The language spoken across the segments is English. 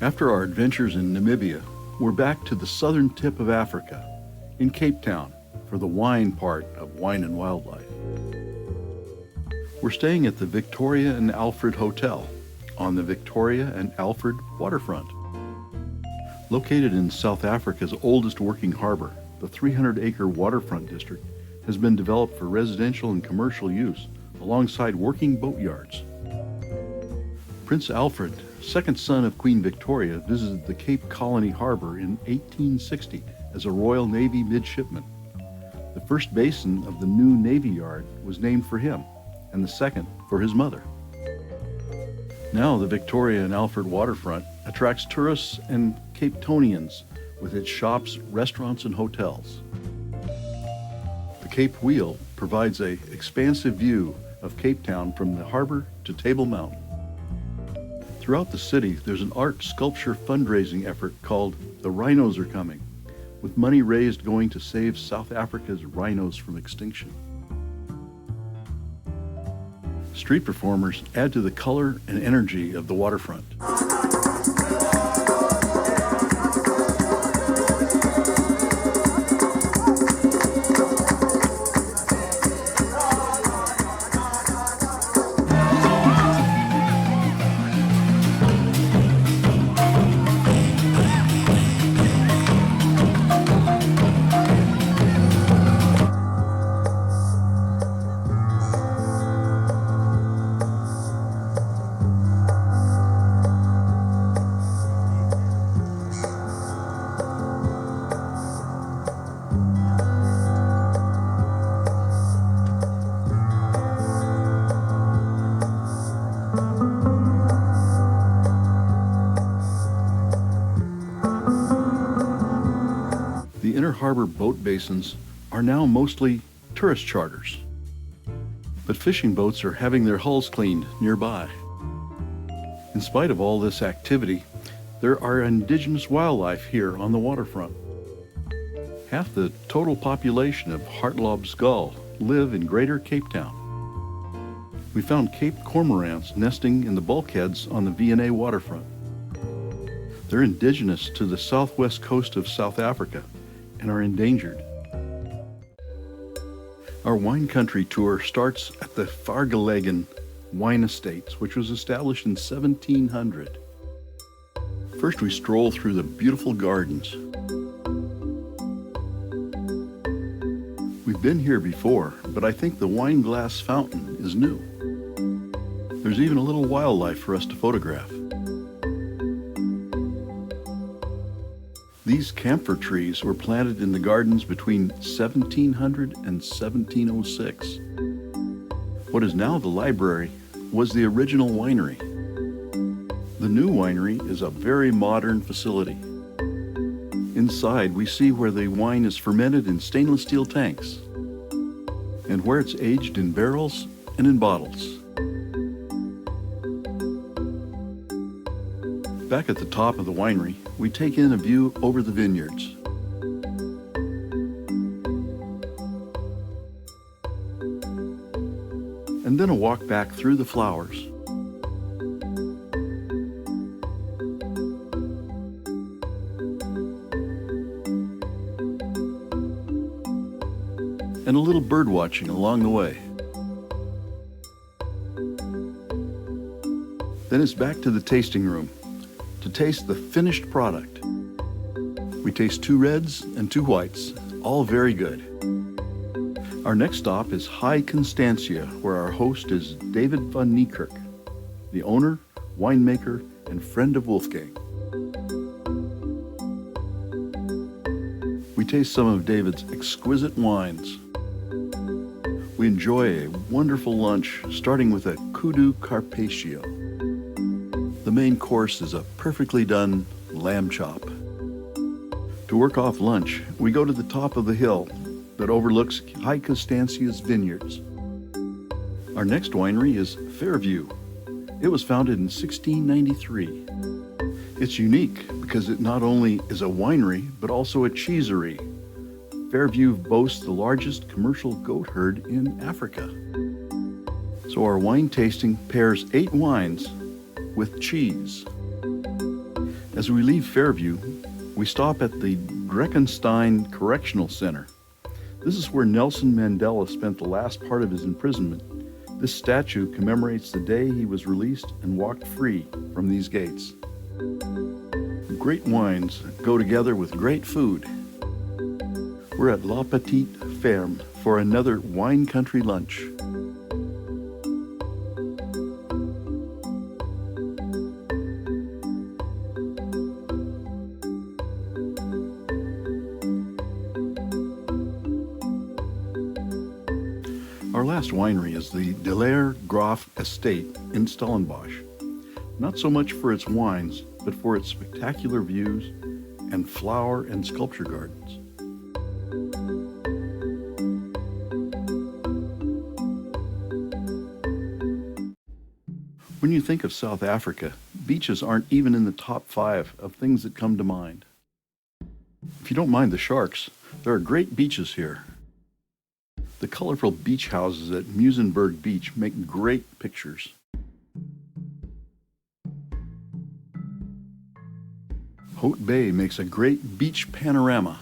After our adventures in Namibia, we're back to the southern tip of Africa, in Cape Town, for the wine part of Wine and Wildlife. We're staying at the Victoria and Alfred Hotel on the Victoria and Alfred waterfront. Located in South Africa's oldest working harbor, the 300-acre waterfront district has been developed for residential and commercial use alongside working boatyards. Prince Alfred, second son of Queen Victoria, visited the Cape Colony Harbor in 1860 as a Royal Navy midshipman. The first basin of the new Navy Yard was named for him, and the second for his mother. Now the Victoria and Alfred waterfront attracts tourists and Cape Townians with its shops, restaurants, and hotels. The Cape Wheel provides an expansive view of Cape Town from the harbor to Table Mountain. Throughout the city, there's an art sculpture fundraising effort called The Rhinos Are Coming, with money raised going to save South Africa's rhinos from extinction. Street performers add to the color and energy of the waterfront. The inner harbor boat basins are now mostly tourist charters, but fishing boats are having their hulls cleaned nearby. In spite of all this activity, there are indigenous wildlife here on the waterfront. Half the total population of Hartlob's gull live in Greater Cape Town. We found Cape cormorants nesting in the bulkheads on the V&A waterfront. They're indigenous to the southwest coast of South Africa and are endangered. Our wine country tour starts at the Vergelegen Wine Estate, which was established in 1700. First, we stroll through the beautiful gardens. We've been here before, but I think the wine glass fountain is new. There's even a little wildlife for us to photograph. These camphor trees were planted in the gardens between 1700 and 1706. What is now the library was the original winery. The new winery is a very modern facility. Inside, we see where the wine is fermented in stainless steel tanks and where it's aged in barrels and in bottles. Back at the top of the winery, we take in a view over the vineyards. And then a walk back through the flowers. And a little bird watching along the way. Then it's back to the tasting room to taste the finished product. We taste 2 reds and 2 whites, all very good. Our next stop is High Constantia, where our host is David van Niekerk, the owner, winemaker, and friend of Wolfgang. We taste some of David's exquisite wines. We enjoy a wonderful lunch, starting with a kudu carpaccio. The main course is a perfectly done lamb chop. To work off lunch, we go to the top of the hill that overlooks High Constantia's vineyards. Our next winery is Fairview. It was founded in 1693. It's unique because it not only is a winery, but also a cheesery. Fairview boasts the largest commercial goat herd in Africa. So our wine tasting pairs 8 wines with cheese. As we leave Fairview, we stop at the Dreckenstein Correctional Center. This is where Nelson Mandela spent the last part of his imprisonment. This statue commemorates the day he was released and walked free from these gates. Great wines go together with great food. We're at La Petite Ferme for another wine country lunch. Our last winery is the Delaire Graff Estate in Stellenbosch. Not so much for its wines, but for its spectacular views and flower and sculpture gardens. When you think of South Africa, beaches aren't even in the top 5 of things that come to mind. If you don't mind the sharks, there are great beaches here. The colorful beach houses at Muizenberg Beach make great pictures. Haute Bay makes a great beach panorama.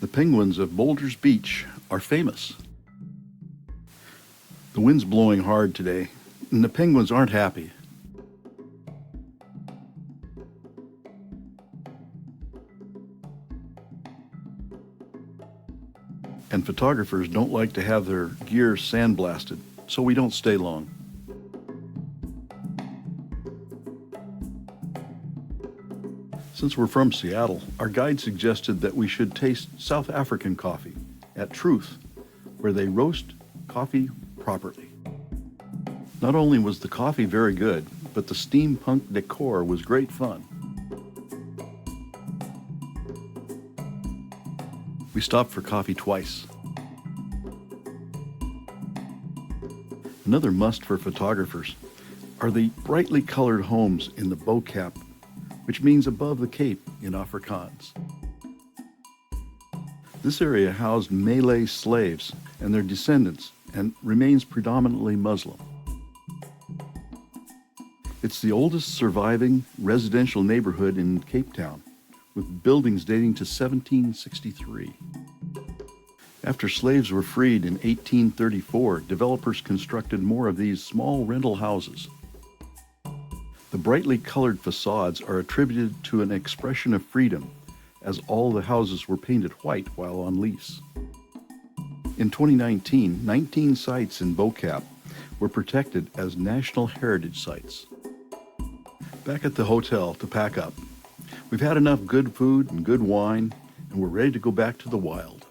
The penguins of Boulders Beach are famous. The wind's blowing hard today, and the penguins aren't happy. And photographers don't like to have their gear sandblasted, so we don't stay long. Since we're from Seattle, our guide suggested that we should taste South African coffee at Truth, where they roast coffee properly. Not only was the coffee very good, but the steampunk decor was great fun. We stopped for coffee twice. Another must for photographers are the brightly colored homes in the Bo-Kaap, which means above the Cape in Afrikaans. This area housed Malay slaves and their descendants and remains predominantly Muslim. It's the oldest surviving residential neighborhood in Cape Town, with buildings dating to 1763. After slaves were freed in 1834, developers constructed more of these small rental houses. The brightly colored facades are attributed to an expression of freedom, as all the houses were painted white while on lease. In 2019, 19 sites in Bo-Kaap were protected as National Heritage Sites. Back at the hotel to pack up. We've had enough good food and good wine, and we're ready to go back to the wild.